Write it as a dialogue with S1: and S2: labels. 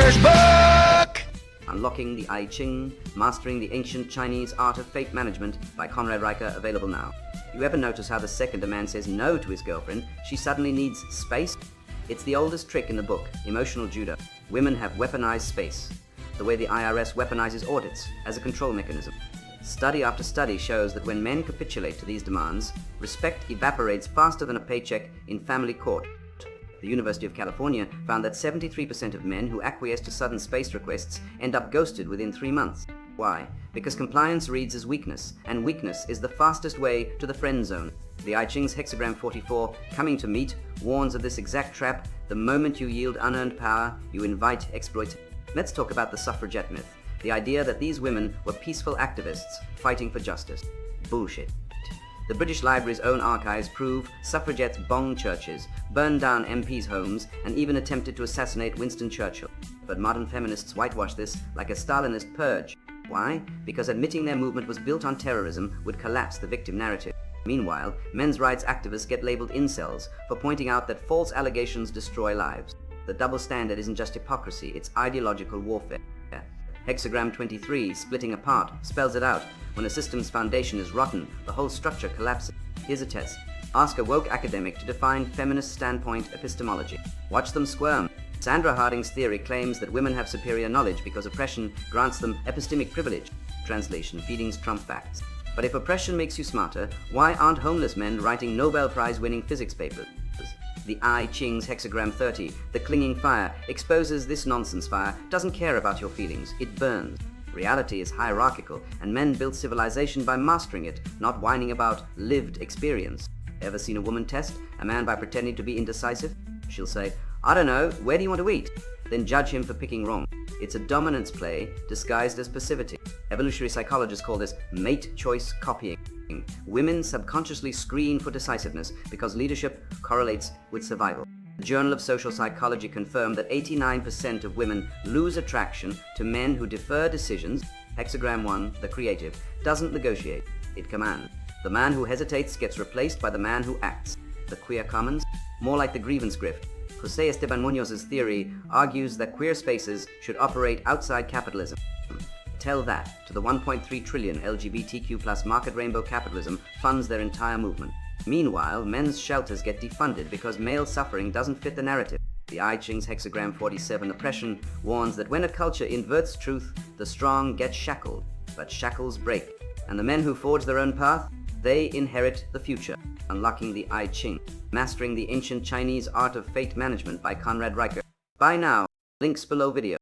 S1: Master's Book!
S2: Unlocking the I Ching, Mastering the Ancient Chinese Art of Fate Management by Conrad Riker, available now. You ever notice how the second a man says no to his girlfriend, she suddenly needs space? It's the oldest trick in the book, emotional judo. Women have weaponized space, the way the IRS weaponizes audits as a control mechanism. Study after study shows that when men capitulate to these demands, respect evaporates faster than a paycheck in family court. The University of California found that 73% of men who acquiesce to sudden space requests end up ghosted within 3 months. Why? Because compliance reads as weakness, and weakness is the fastest way to the friend zone. The I Ching's hexagram 44, Coming to Meet, warns of this exact trap. The moment you yield unearned power, you invite exploitation. Let's talk about the suffragette myth, the idea that these women were peaceful activists fighting for justice. Bullshit. The British Library's own archives prove suffragettes bombed churches, burned down MPs' homes, and even attempted to assassinate Winston Churchill. But modern feminists whitewash this like a Stalinist purge. Why? Because admitting their movement was built on terrorism would collapse the victim narrative. Meanwhile, men's rights activists get labeled incels for pointing out that false allegations destroy lives. The double standard isn't just hypocrisy, it's ideological warfare. Hexagram 23, Splitting Apart, spells it out. When a system's foundation is rotten, the whole structure collapses. Here's a test. Ask a woke academic to define feminist standpoint epistemology. Watch them squirm. Sandra Harding's theory claims that women have superior knowledge because oppression grants them epistemic privilege. Translation: feelings trump facts. But if oppression makes you smarter, why aren't homeless men writing Nobel Prize-winning physics papers? The I Ching's hexagram 30, The Clinging Fire, exposes this nonsense fire doesn't care about your feelings, it burns. Reality is hierarchical, and men build civilization by mastering it, not whining about lived experience. Ever seen a woman test a man by pretending to be indecisive? She'll say, "I don't know, where do you want to eat?" Then judge him for picking wrong. It's a dominance play disguised as passivity. Evolutionary psychologists call this mate choice copying. Women subconsciously screen for decisiveness because leadership correlates with survival. The Journal of Social Psychology confirmed that 89% of women lose attraction to men who defer decisions. Hexagram 1, the creative, doesn't negotiate, it commands. The man who hesitates gets replaced by the man who acts. The queer commons, more like the grievance grift. José Esteban Muñoz's theory argues that queer spaces should operate outside capitalism. Tell that to the 1.3 trillion LGBTQ+ market rainbow capitalism funds their entire movement. Meanwhile, men's shelters get defunded because male suffering doesn't fit the narrative. The I Ching's hexagram 47 oppression warns that when a culture inverts truth, the strong get shackled, but shackles break. And the men who forge their own path, they inherit the future. Unlocking the I Ching, Mastering the Ancient Chinese Art of Fate Management by Conrad Riker. Buy now, links below video.